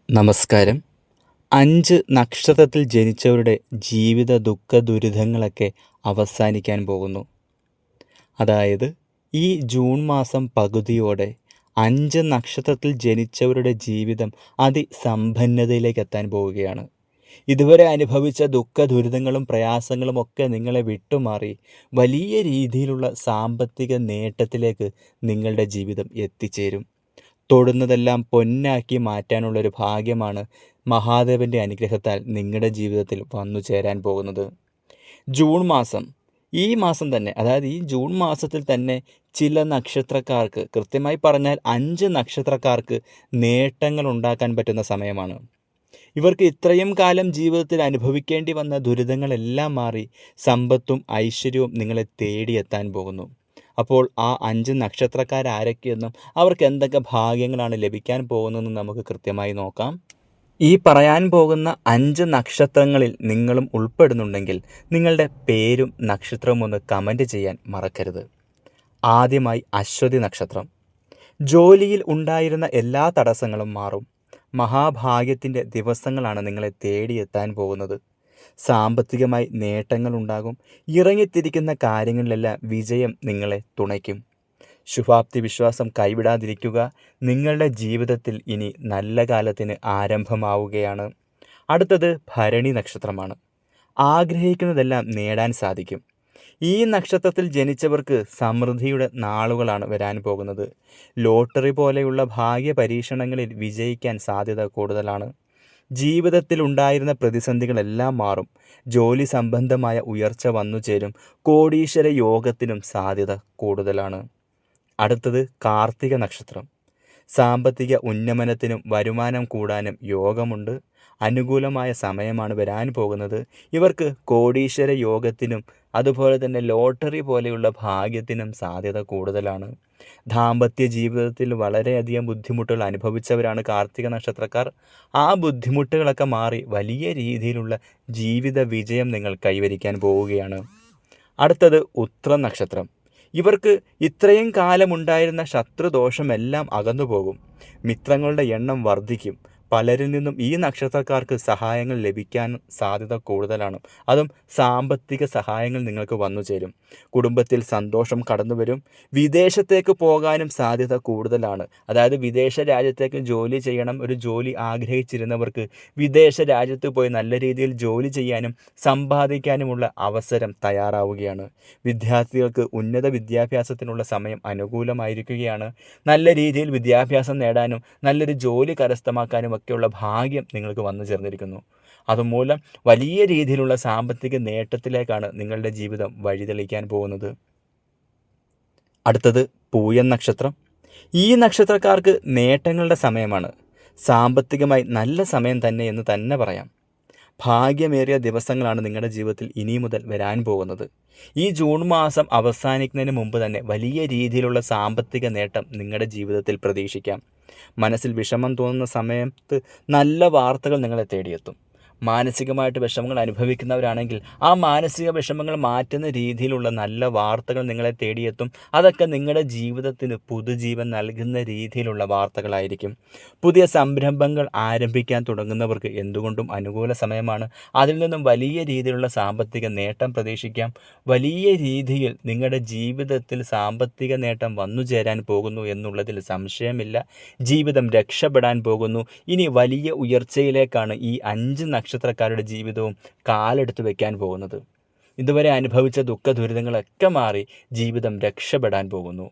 നമസ്കാരം. 5 നക്ഷത്രത്തിൽ ജനിച്ചവരുടെ ജീവിത ദുഃഖ ദുരിതങ്ങളൊക്കെ അവസാനിക്കാൻ പോകുന്നു. അതായത് ഈ ജൂൺ മാസം പകുതിയോടെ 5 നക്ഷത്രത്തിൽ ജനിച്ചവരുടെ ജീവിതം അതിസമ്പന്നതയിലേക്ക് എത്താൻ പോവുകയാണ്. ഇതുവരെ അനുഭവിച്ച ദുഃഖ ദുരിതങ്ങളും പ്രയാസങ്ങളും ഒക്കെ നിങ്ങളെ വിട്ടുമാറി വലിയ രീതിയിലുള്ള സാമ്പത്തിക നേട്ടത്തിലേക്ക് നിങ്ങളുടെ ജീവിതം എത്തിച്ചേരും. തൊടുന്നതെല്ലാം പൊന്നാക്കി മാറ്റാനുള്ളൊരു ഭാഗ്യമാണ് മഹാദേവൻ്റെ അനുഗ്രഹത്താൽ നിങ്ങളുടെ ജീവിതത്തിൽ വന്നു ചേരാൻ പോകുന്നത്. ജൂൺ മാസം, ഈ മാസം തന്നെ, അതായത് ഈ ജൂൺ മാസത്തിൽ തന്നെ ചില നക്ഷത്രക്കാർക്ക്, കൃത്യമായി പറഞ്ഞാൽ 5 നക്ഷത്രക്കാർക്ക് നേട്ടങ്ങൾ ഉണ്ടാക്കാൻ പറ്റുന്ന സമയമാണ്. ഇവർക്ക് ഇത്രയും കാലം ജീവിതത്തിൽ അനുഭവിക്കേണ്ടി വന്ന ദുരിതങ്ങളെല്ലാം മാറി സമ്പത്തും ഐശ്വര്യവും നിങ്ങളെ തേടിയെത്താൻ പോകുന്നു. അപ്പോൾ ആ 5 നക്ഷത്രക്കാരാരൊക്കെയെന്നും അവർക്ക് എന്തൊക്കെ ഭാഗ്യങ്ങളാണ് ലഭിക്കാൻ പോകുന്നതെന്നും നമുക്ക് കൃത്യമായി നോക്കാം. ഈ പറയാൻ പോകുന്ന 5 നക്ഷത്രങ്ങളിൽ നിങ്ങളും ഉൾപ്പെടുന്നുണ്ടെങ്കിൽ നിങ്ങളുടെ പേരും നക്ഷത്രവും ഒന്ന് കമൻറ്റ് ചെയ്യാൻ മറക്കരുത്. ആദ്യമായി അശ്വതി നക്ഷത്രം. ജോലിയിൽ ഉണ്ടായിരുന്ന എല്ലാ തടസ്സങ്ങളും മാറും. മഹാഭാഗ്യത്തിൻ്റെ ദിവസങ്ങളാണ് നിങ്ങളെ തേടിയെത്താൻ പോകുന്നത്. സാമ്പത്തികമായി നേട്ടങ്ങളുണ്ടാകും. ഇറങ്ങിത്തിരിക്കുന്ന കാര്യങ്ങളിലെല്ലാം വിജയം നിങ്ങളെ തുണയ്ക്കും. ശുഭാപ്തി വിശ്വാസം കൈവിടാതിരിക്കുക. നിങ്ങളുടെ ജീവിതത്തിൽ ഇനി നല്ല കാലത്തിന് ആരംഭമാവുകയാണ്. അടുത്തത് ഭരണി നക്ഷത്രമാണ്. ആഗ്രഹിക്കുന്നതെല്ലാം നേടാൻ സാധിക്കും. ഈ നക്ഷത്രത്തിൽ ജനിച്ചവർക്ക് സമൃദ്ധിയുടെ നാളുകളാണ് വരാൻ പോകുന്നത്. ലോട്ടറി പോലെയുള്ള ഭാഗ്യ പരീക്ഷണങ്ങളിൽ വിജയിക്കാൻ സാധ്യത കൂടുതലാണ്. ജീവിതത്തിൽ ഉണ്ടായിരുന്ന പ്രതിസന്ധികളെല്ലാം മാറും. ജോലി സംബന്ധമായ ഉയർച്ച വന്നു ചേരും. കോടീശ്വര യോഗത്തിനും സാധ്യത കൂടുതലാണ്. അടുത്തത് കാർത്തിക നക്ഷത്രം. സാമ്പത്തിക ഉന്നമനത്തിനും വരുമാനം കൂടാനും യോഗമുണ്ട്. അനുകൂലമായ സമയമാണ് വരാൻ പോകുന്നത്. ഇവർക്ക് കോടീശ്വര യോഗത്തിനും അതുപോലെ തന്നെ ലോട്ടറി പോലെയുള്ള ഭാഗ്യത്തിനും സാധ്യത കൂടുതലാണ്. ദാമ്പത്യ ജീവിതത്തിൽ വളരെയധികം ബുദ്ധിമുട്ടുകൾ അനുഭവിച്ചവരാണ് കാർത്തിക നക്ഷത്രക്കാർ. ആ ബുദ്ധിമുട്ടുകളൊക്കെ മാറി വലിയ രീതിയിലുള്ള ജീവിത വിജയം നിങ്ങൾ കൈവരിക്കാൻ പോവുകയാണ്. അടുത്തത് ഉത്ര നക്ഷത്രം. ഇവർക്ക് ഇത്രയും കാലമുണ്ടായിരുന്ന ശത്രുദോഷമെല്ലാം അകന്നുപോകും. മിത്രങ്ങളുടെ എണ്ണം വർദ്ധിക്കും. പലരിൽ നിന്നും ഈ നക്ഷത്രക്കാർക്ക് സഹായങ്ങൾ ലഭിക്കാൻ സാധ്യത കൂടുതലാണ്. അതും സാമ്പത്തിക സഹായങ്ങൾ നിങ്ങൾക്ക് വന്നു ചേരും. കുടുംബത്തിൽ സന്തോഷം കടന്നു വരും. വിദേശത്തേക്ക് പോകാനും സാധ്യത കൂടുതലാണ്. അതായത് വിദേശ രാജ്യത്തേക്ക് ജോലി ചെയ്യണം, ഒരു ജോലി ആഗ്രഹിച്ചിരുന്നവർക്ക് വിദേശ രാജ്യത്ത് പോയി നല്ല രീതിയിൽ ജോലി ചെയ്യാനും സമ്പാദിക്കാനുമുള്ള അവസരം തയ്യാറാവുകയാണ്. വിദ്യാർത്ഥികൾക്ക് ഉന്നത വിദ്യാഭ്യാസത്തിനുള്ള സമയം അനുകൂലമായിരിക്കുകയാണ്. നല്ല രീതിയിൽ വിദ്യാഭ്യാസം നേടാനും നല്ലൊരു ജോലി കരസ്ഥമാക്കാനും ഒക്കെയുള്ള ഭാഗ്യം നിങ്ങൾക്ക് വന്നു ചേർന്നിരിക്കുന്നു. അതുമൂലം വലിയ രീതിയിലുള്ള സാമ്പത്തിക നേട്ടത്തിലേക്കാണ് നിങ്ങളുടെ ജീവിതം വഴിതെളിക്കാൻ പോകുന്നത്. അടുത്തത് പൂയം നക്ഷത്രം. ഈ നക്ഷത്രക്കാർക്ക് നേട്ടങ്ങളുടെ സമയമാണ്. സാമ്പത്തികമായി നല്ല സമയം തന്നെ എന്ന് തന്നെ പറയാം. ഭാഗ്യമേറിയ ദിവസങ്ങളാണ് നിങ്ങളുടെ ജീവിതത്തിൽ ഇനി മുതൽ വരാൻ പോകുന്നത്. ഈ ജൂൺ മാസം അവസാനിക്കുന്നതിന് മുമ്പ് തന്നെ വലിയ രീതിയിലുള്ള സാമ്പത്തിക നേട്ടം നിങ്ങളുടെ ജീവിതത്തിൽ പ്രതീക്ഷിക്കാം. മനസ്സിൽ വിഷമം തോന്നുന്ന സമയത്ത് നല്ല വാർത്തകൾ നിങ്ങളെ തേടിയെത്തും. മാനസികമായിട്ട് വിഷമങ്ങൾ അനുഭവിക്കുന്നവരാണെങ്കിൽ ആ മാനസിക വിഷമങ്ങൾ മാറ്റുന്ന രീതിയിലുള്ള നല്ല വാർത്തകൾ നിങ്ങളെ തേടിയെത്തും. അതൊക്കെ നിങ്ങളുടെ ജീവിതത്തിന് പുതുജീവൻ നൽകുന്ന രീതിയിലുള്ള വാർത്തകളായിരിക്കും. പുതിയ സംരംഭങ്ങൾ ആരംഭിക്കാൻ തുടങ്ങുന്നവർക്ക് എന്തുകൊണ്ടും അനുകൂല സമയമാണ്. അതിൽ നിന്നും വലിയ രീതിയിലുള്ള സാമ്പത്തിക നേട്ടം പ്രതീക്ഷിക്കാം. വലിയ രീതിയിൽ നിങ്ങളുടെ ജീവിതത്തിൽ സാമ്പത്തിക നേട്ടം വന്നു ചേരാൻ പോകുന്നു എന്നുള്ളതിൽ സംശയമില്ല. ജീവിതം രക്ഷപ്പെടാൻ പോകുന്നു. ഇനി വലിയ ഉയർച്ചയിലേക്കാണ് ഈ 5 നക്ഷത്രക്കാരുടെ ജീവിതവും കാലെടുത്ത് വയ്ക്കാൻ പോകുന്നത്. ഇതുവരെ അനുഭവിച്ച ദുഃഖ ദുരിതങ്ങളൊക്കെ മാറി ജീവിതം രക്ഷപ്പെടാൻ പോകുന്നു.